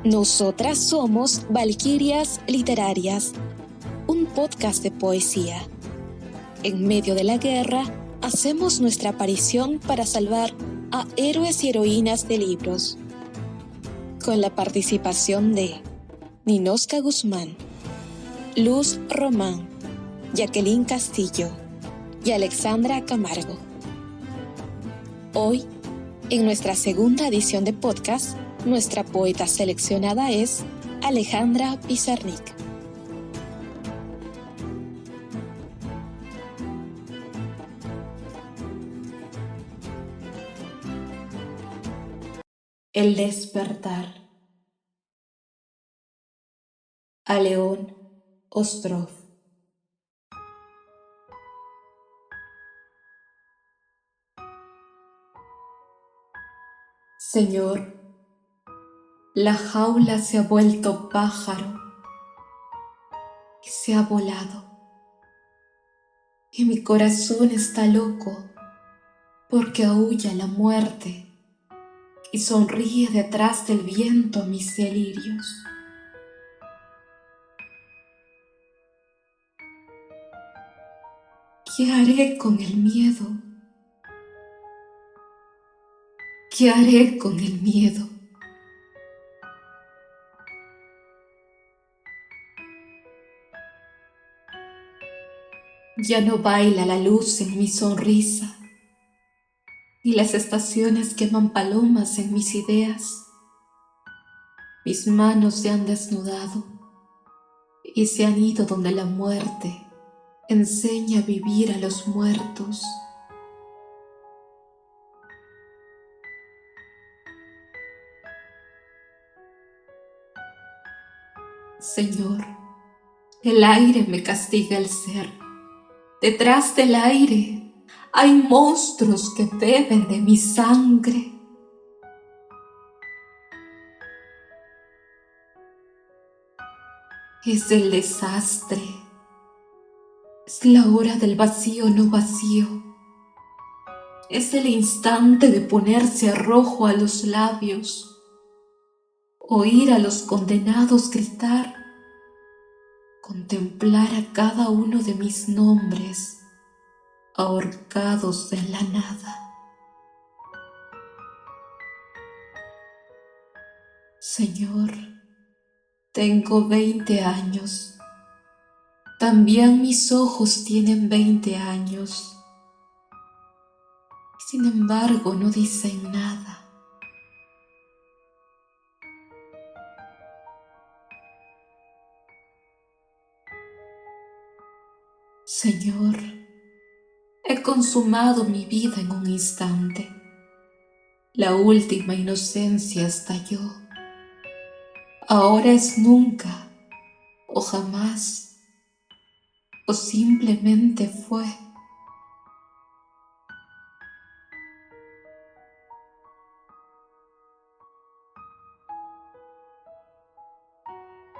Nosotras somos Valquirias Literarias, un podcast de poesía. En medio de la guerra, hacemos nuestra aparición para salvar a héroes y heroínas de libros. Con la participación de Ninosca Guzmán, Luz Román, Jacqueline Castillo y Alexandra Camargo. Hoy, en nuestra segunda edición de podcast, nuestra poeta seleccionada es Alejandra Pizarnik. El despertar. A León Ostrov. Señor, la jaula se ha vuelto pájaro y se ha volado, y mi corazón está loco porque aúlla la muerte y sonríe detrás del viento mis delirios. ¿Qué haré con el miedo? ¿Qué haré con el miedo? Ya no baila la luz en mi sonrisa, ni las estaciones queman palomas en mis ideas. Mis manos se han desnudado y se han ido donde la muerte enseña a vivir a los muertos. Señor, el aire me castiga el ser. Detrás del aire hay monstruos que beben de mi sangre. Es el desastre. Es la hora del vacío no vacío. Es el instante de ponerse rojo a los labios, oír a los condenados gritar, contemplar a cada uno de mis nombres ahorcados en la nada. Señor, tengo 20 años. También mis ojos tienen 20 años. Sin embargo, no dicen nada. Señor, he consumado mi vida en un instante. La última inocencia estalló. Ahora es nunca, o jamás, o simplemente fue.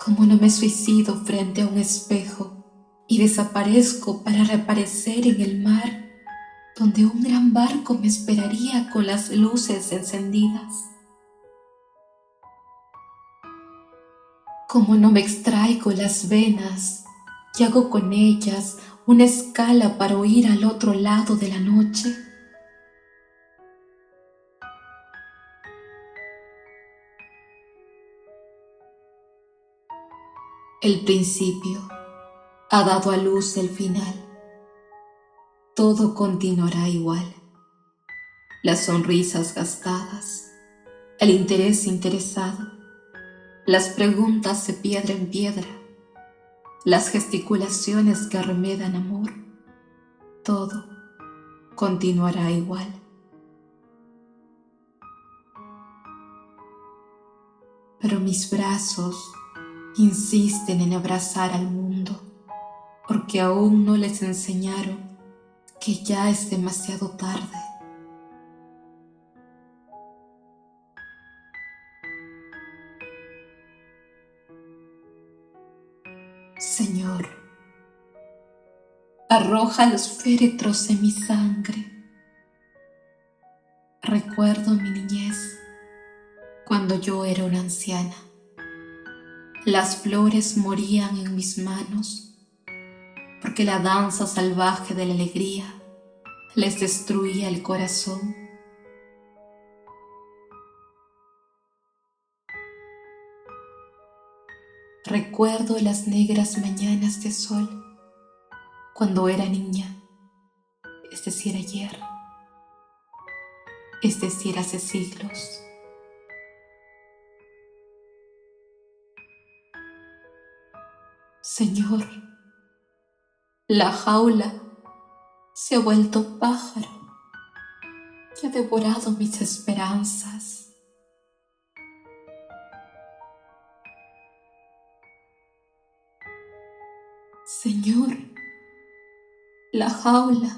Como no me suicido frente a un espejo y desaparezco para reaparecer en el mar, donde un gran barco me esperaría con las luces encendidas. Como no me extraigo las venas y hago con ellas una escala para huir al otro lado de la noche. El principio ha dado a luz el final. Todo continuará igual. Las sonrisas gastadas, el interés interesado, las preguntas de piedra en piedra, las gesticulaciones que remedan amor, todo continuará igual. Pero mis brazos insisten en abrazar al mundo, porque aún no les enseñaron que ya es demasiado tarde. Señor, arroja los féretros en mi sangre. Recuerdo mi niñez, cuando yo era una anciana. Las flores morían en mis manos, porque la danza salvaje de la alegría les destruía el corazón. Recuerdo las negras mañanas de sol cuando era niña, es decir, ayer, es decir, hace siglos. Señor, la jaula se ha vuelto pájaro y ha devorado mis esperanzas. Señor, la jaula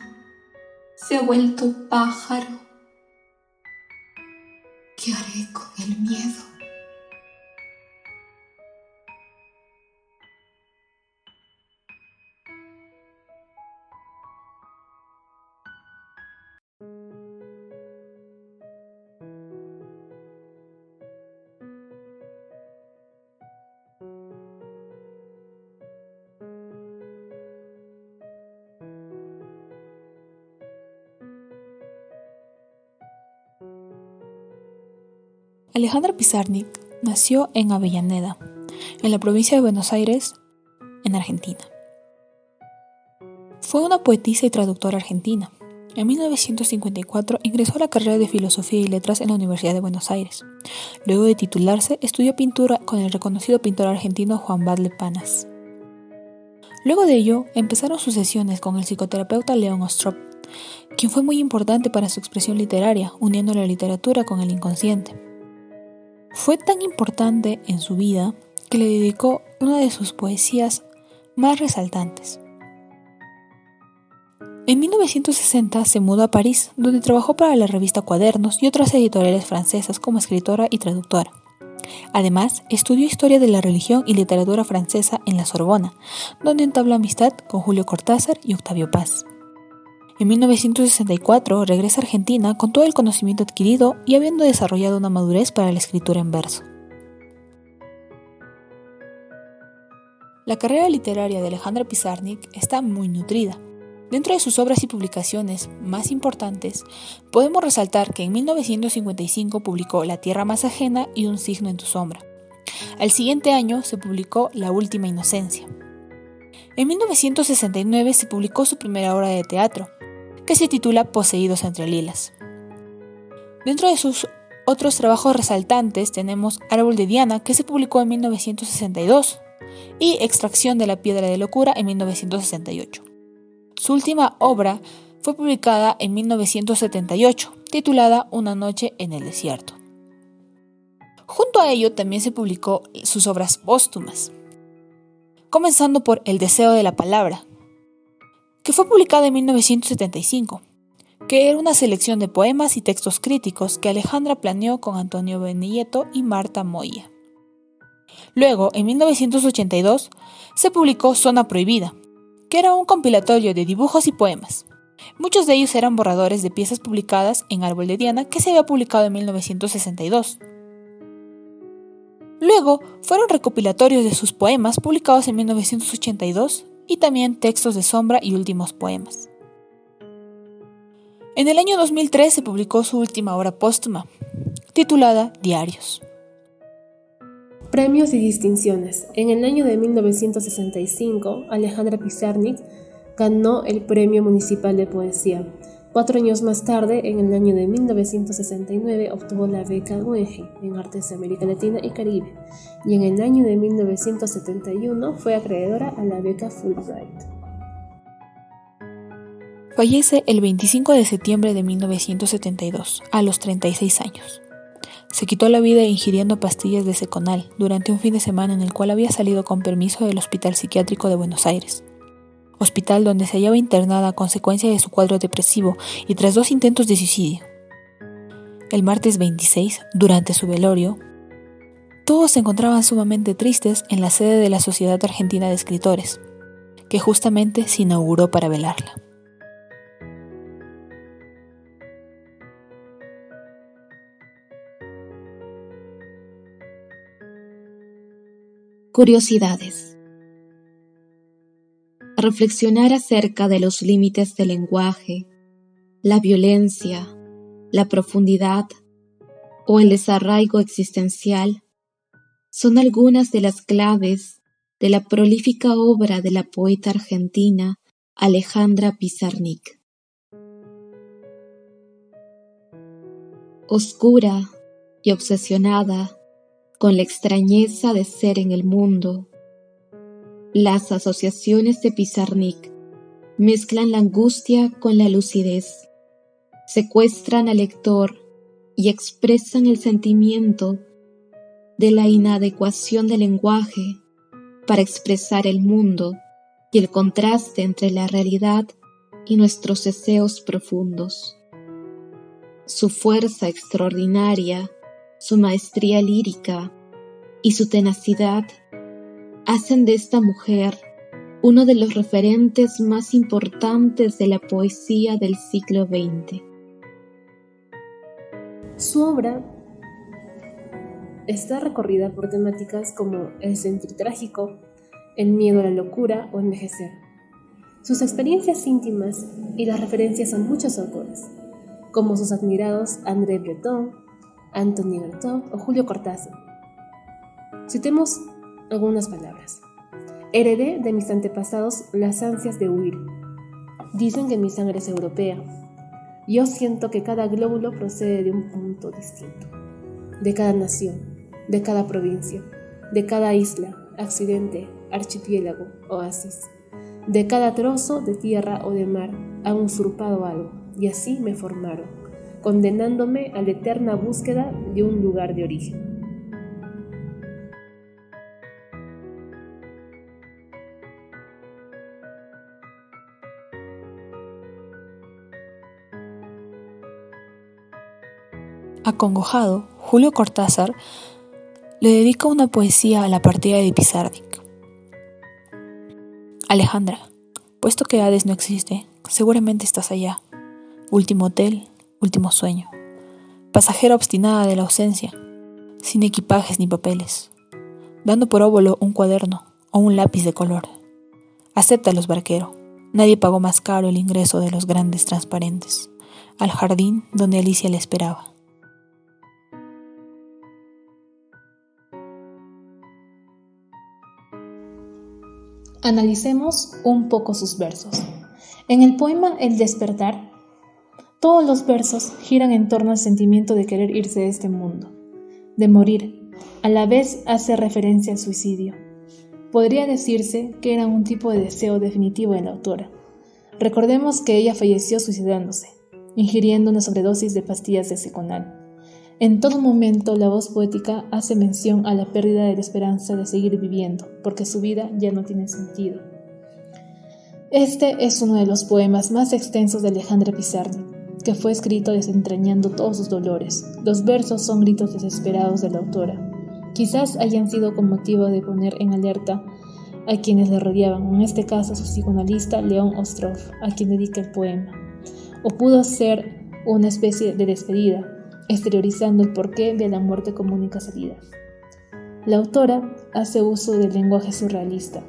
se ha vuelto pájaro. ¿Qué haré con el miedo? Alejandra Pizarnik nació en Avellaneda, en la provincia de Buenos Aires, en Argentina. Fue una poetisa y traductora argentina. En 1954 ingresó a la carrera de Filosofía y Letras en la Universidad de Buenos Aires. Luego de titularse, estudió pintura con el reconocido pintor argentino Juan Badle Panas. Luego de ello, empezaron sus sesiones con el psicoterapeuta León Ostrov, quien fue muy importante para su expresión literaria, uniendo la literatura con el inconsciente. Fue tan importante en su vida que le dedicó una de sus poesías más resaltantes. En 1960 se mudó a París, donde trabajó para la revista Cuadernos y otras editoriales francesas como escritora y traductora. Además, estudió historia de la religión y literatura francesa en la Sorbona, donde entabló amistad con Julio Cortázar y Octavio Paz. En 1964 regresa a Argentina con todo el conocimiento adquirido y habiendo desarrollado una madurez para la escritura en verso. La carrera literaria de Alejandra Pizarnik está muy nutrida. Dentro de sus obras y publicaciones más importantes, podemos resaltar que en 1955 publicó La tierra más ajena y Un signo en tu sombra. Al siguiente año se publicó La última inocencia. En 1969 se publicó su primera obra de teatro, que se titula Poseídos entre lilas. Dentro de sus otros trabajos resaltantes tenemos Árbol de Diana, que se publicó en 1962, y Extracción de la piedra de locura en 1968. Su última obra fue publicada en 1978, titulada Una noche en el desierto. Junto a ello también se publicó sus obras póstumas, comenzando por El deseo de la palabra, que fue publicada en 1975, que era una selección de poemas y textos críticos que Alejandra planeó con Antonio Benilletto y Marta Moya. Luego, en 1982, se publicó Zona Prohibida, que era un compilatorio de dibujos y poemas. Muchos de ellos eran borradores de piezas publicadas en Árbol de Diana, que se había publicado en 1962. Luego, fueron recopilatorios de sus poemas publicados en 1982 y también textos de sombra y últimos poemas. En el año 2003 se publicó su última obra póstuma, titulada Diarios. Premios y distinciones. En el año de 1965, Alejandra Pizarnik ganó el Premio Municipal de Poesía. 4 años más tarde, en el año de 1969, obtuvo la beca Guggenheim en Artes de América Latina y Caribe, y en el año de 1971 fue acreedora a la beca Fulbright. Fallece el 25 de septiembre de 1972, a los 36 años. Se quitó la vida ingiriendo pastillas de Seconal durante un fin de semana en el cual había salido con permiso del Hospital Psiquiátrico de Buenos Aires, hospital donde se hallaba internada a consecuencia de su cuadro depresivo y tras 2 intentos de suicidio. El martes 26, durante su velorio, todos se encontraban sumamente tristes en la sede de la Sociedad Argentina de Escritores, que justamente se inauguró para velarla. Curiosidades. Reflexionar acerca de los límites del lenguaje, la violencia, la profundidad o el desarraigo existencial son algunas de las claves de la prolífica obra de la poeta argentina Alejandra Pizarnik. Oscura y obsesionada con la extrañeza de ser en el mundo, las asociaciones de Pizarnik mezclan la angustia con la lucidez, secuestran al lector y expresan el sentimiento de la inadecuación del lenguaje para expresar el mundo y el contraste entre la realidad y nuestros deseos profundos. Su fuerza extraordinaria, su maestría lírica y su tenacidad hacen de esta mujer uno de los referentes más importantes de la poesía del siglo XX. Su obra está recorrida por temáticas como el sentir trágico, el miedo a la locura o envejecer. Sus experiencias íntimas y las referencias a muchos autores, como sus admirados André Breton, Anthony Berthaud o Julio Cortázar. Citemos algunas palabras. Heredé de mis antepasados las ansias de huir. Dicen que mi sangre es europea. Yo siento que cada glóbulo procede de un punto distinto, de cada nación, de cada provincia, de cada isla, accidente, archipiélago, oasis. De cada trozo de tierra o de mar han usurpado algo, y así me formaron, condenándome a la eterna búsqueda de un lugar de origen. Acongojado, Julio Cortázar le dedica una poesía a la partida de Pizarnik. Alejandra, puesto que Hades no existe, seguramente estás allá. Último hotel, último sueño. Pasajera obstinada de la ausencia, sin equipajes ni papeles, dando por óvulo un cuaderno o un lápiz de color. Acéptalos, barquero. Nadie pagó más caro el ingreso de los grandes transparentes, al jardín donde Alicia le esperaba. Analicemos un poco sus versos. En el poema El despertar, todos los versos giran en torno al sentimiento de querer irse de este mundo, de morir. A la vez hace referencia al suicidio. Podría decirse que era un tipo de deseo definitivo de la autora. Recordemos que ella falleció suicidándose, ingiriendo una sobredosis de pastillas de Seconal. En todo momento la voz poética hace mención a la pérdida de la esperanza de seguir viviendo, porque su vida ya no tiene sentido. Este es uno de los poemas más extensos de Alejandra Pizarnik, que fue escrito desentrañando todos sus dolores. Los versos son gritos desesperados de la autora. Quizás hayan sido con motivo de poner en alerta a quienes le rodeaban, en este caso su psicoanalista León Ostrov, a quien dedica el poema. O pudo ser una especie de despedida, exteriorizando el porqué de la muerte como única salida. La autora hace uso del lenguaje surrealista,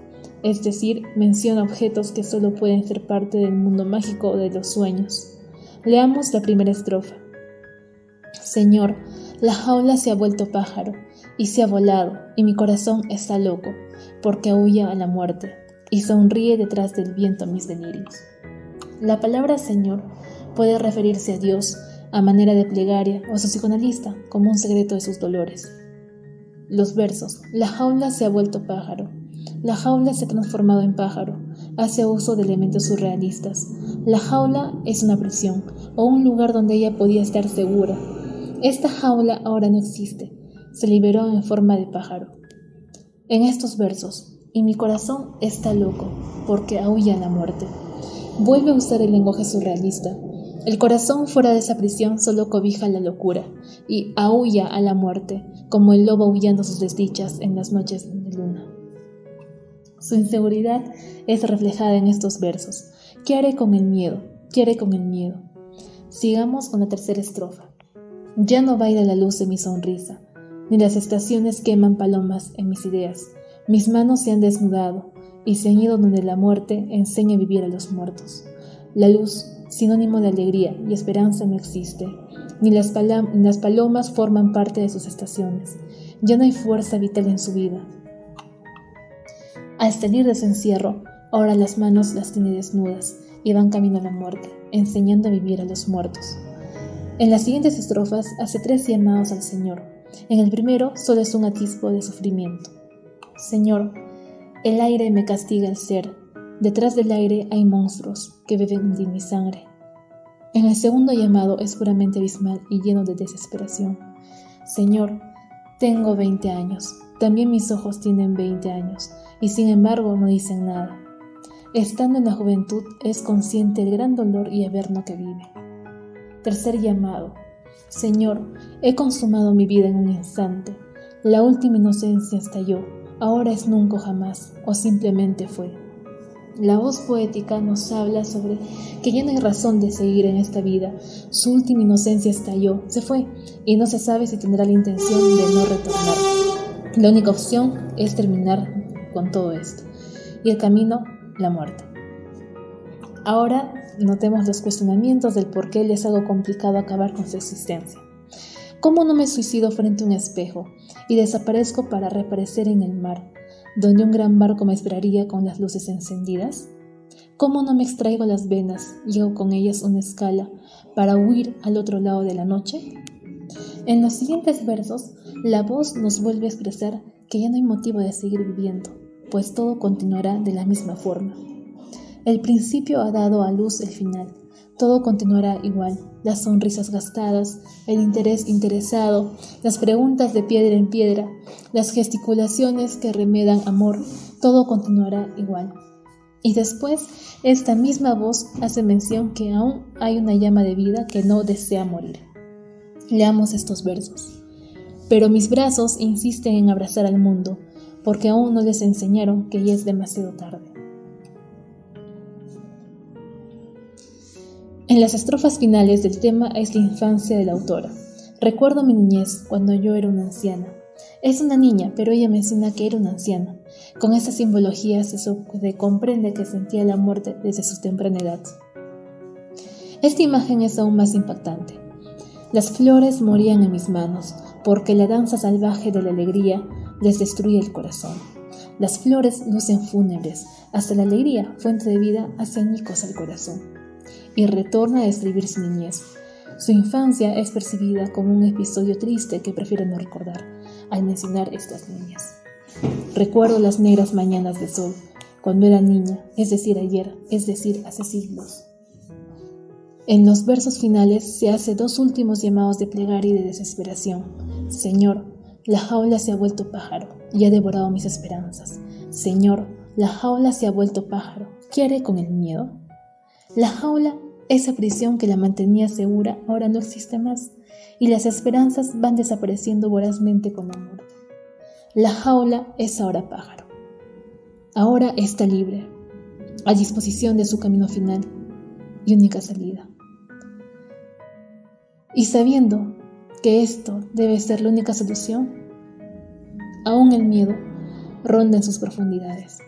es decir, menciona objetos que solo pueden ser parte del mundo mágico o de los sueños. Leamos la primera estrofa. Señor, la jaula se ha vuelto pájaro y se ha volado, y mi corazón está loco, porque aúlla a la muerte y sonríe detrás del viento mis delirios. La palabra Señor puede referirse a Dios, a manera de plegaria, o a su psicoanalista, como un secreto de sus dolores. Los versos. La jaula se ha vuelto pájaro. La jaula se ha transformado en pájaro. Hace uso de elementos surrealistas. La jaula es una prisión, o un lugar donde ella podía estar segura. Esta jaula ahora no existe. Se liberó en forma de pájaro. En estos versos, y mi corazón está loco, porque aúlla la muerte. Vuelve a usar el lenguaje surrealista. El corazón fuera de esa prisión solo cobija la locura y aúlla a la muerte, como el lobo aullando sus desdichas en las noches de luna. Su inseguridad es reflejada en estos versos. ¿Qué haré con el miedo? ¿Qué haré con el miedo? Sigamos con la tercera estrofa. Ya no baila la luz de mi sonrisa, ni las estaciones queman palomas en mis ideas, Mis manos se han desnudado y se han ido donde la muerte enseña a vivir a los muertos. La luz, sinónimo de alegría y esperanza, no existe, ni las palomas forman parte de sus estaciones. Ya no hay fuerza vital en su vida. Al salir de su encierro, ahora las manos las tiene desnudas y van camino a la muerte, enseñando a vivir a los muertos. En las siguientes estrofas hace 3 llamados al Señor. En el primero solo es un atisbo de sufrimiento. Señor, el aire me castiga el ser. Detrás del aire hay monstruos que beben de mi sangre. En el segundo llamado es puramente abismal y lleno de desesperación. Señor, tengo 20 años. También mis ojos tienen 20 años y sin embargo no dicen nada. Estando en la juventud es consciente del gran dolor y averno que vive. Tercer llamado. Señor, he consumado mi vida en un instante. La última inocencia estalló. Ahora es nunca o jamás, o simplemente fue. La voz poética nos habla sobre que ya no hay razón de seguir en esta vida. Su última inocencia estalló, se fue, y no se sabe si tendrá la intención de no retornar. La única opción es terminar con todo esto. Y el camino, la muerte. Ahora notemos los cuestionamientos del por qué les hago complicado acabar con su existencia. ¿Cómo no me suicido frente a un espejo y desaparezco para reaparecer en el mar, donde un gran barco me esperaría con las luces encendidas? ¿Cómo no me extraigo las venas y hago con ellas una escala para huir al otro lado de la noche? En los siguientes versos, la voz nos vuelve a expresar que ya no hay motivo de seguir viviendo, pues todo continuará de la misma forma. El principio ha dado a luz el final. Todo continuará igual, las sonrisas gastadas, el interés interesado, las preguntas de piedra en piedra, las gesticulaciones que remedan amor, todo continuará igual. Y después, esta misma voz hace mención que aún hay una llama de vida que no desea morir. Leamos estos versos. Pero mis brazos insisten en abrazar al mundo, porque aún no les enseñaron que ya es demasiado tarde. En las estrofas finales del tema es la infancia de la autora. Recuerdo mi niñez cuando yo era una anciana. Es una niña, pero ella menciona que era una anciana. Con esta simbología se comprende que sentía la muerte desde su temprana edad. Esta imagen es aún más impactante. Las flores morían en mis manos, porque la danza salvaje de la alegría les destruye el corazón. Las flores lucen fúnebres, hasta la alegría, fuente de vida, hace añicos al corazón. Y retorna a describir su niñez. Su infancia es percibida como un episodio triste que prefiere no recordar al mencionar estas niñas. Recuerdo las negras mañanas de sol, cuando era niña, es decir ayer, es decir hace siglos. En los versos finales se hace 2 últimos llamados de plegaria y de desesperación. Señor, la jaula se ha vuelto pájaro y ha devorado mis esperanzas. Señor, la jaula se ha vuelto pájaro. ¿Qué haré con el miedo? La jaula, esa prisión que la mantenía segura, ahora no existe más, y las esperanzas van desapareciendo vorazmente con la muerte. La jaula es ahora pájaro. Ahora está libre, a disposición de su camino final y única salida. Y sabiendo que esto debe ser la única solución, aún el miedo ronda en sus profundidades.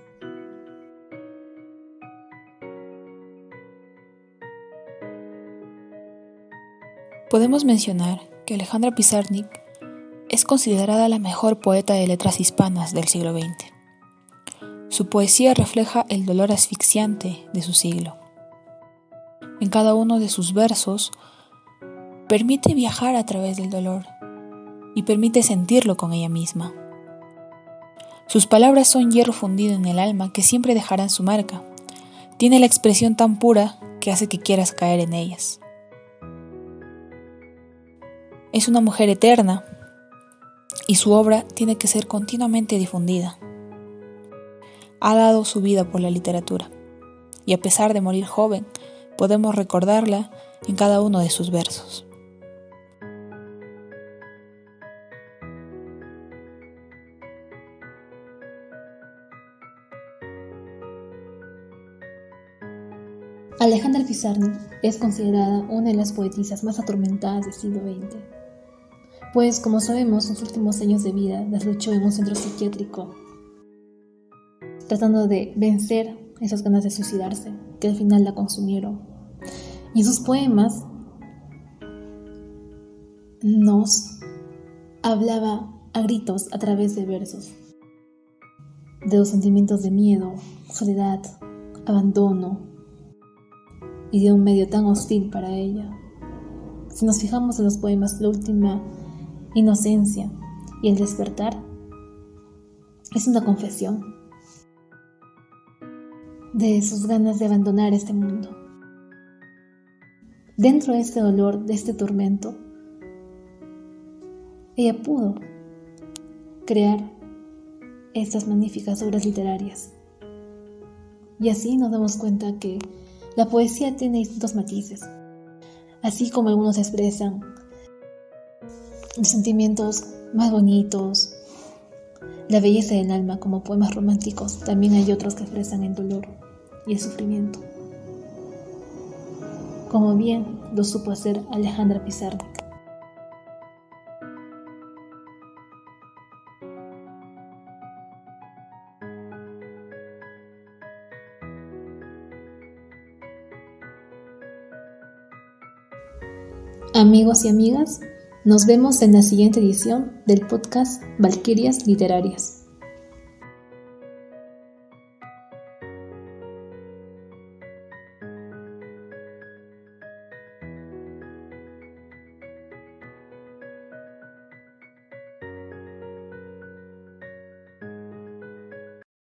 Podemos mencionar que Alejandra Pizarnik es considerada la mejor poeta de letras hispanas del siglo XX. Su poesía refleja el dolor asfixiante de su siglo. En cada uno de sus versos permite viajar a través del dolor y permite sentirlo con ella misma. Sus palabras son hierro fundido en el alma que siempre dejarán su marca. Tiene la expresión tan pura que hace que quieras caer en ellas. Es una mujer eterna y su obra tiene que ser continuamente difundida. Ha dado su vida por la literatura y a pesar de morir joven, podemos recordarla en cada uno de sus versos. Alejandra Pizarnik es considerada una de las poetisas más atormentadas del siglo XX. Pues, como sabemos, sus últimos años de vida las luchó en un centro psiquiátrico. tratando de vencer esas ganas de suicidarse, que al final la consumieron. Y sus poemas nos hablaba a gritos a través de versos, de los sentimientos de miedo, soledad, abandono y de un medio tan hostil para ella. Si nos fijamos en los poemas, la última inocencia y el despertar es una confesión de sus ganas de abandonar este mundo. Dentro de este dolor, de este tormento, ella pudo crear estas magníficas obras literarias. Y así nos damos cuenta que la poesía tiene distintos matices. Así como algunos expresan los sentimientos más bonitos, la belleza del alma como poemas románticos, también hay otros que expresan el dolor y el sufrimiento, como bien lo supo hacer Alejandra Pizarnik. Amigos y amigas, nos vemos en la siguiente edición del podcast Valquirias Literarias.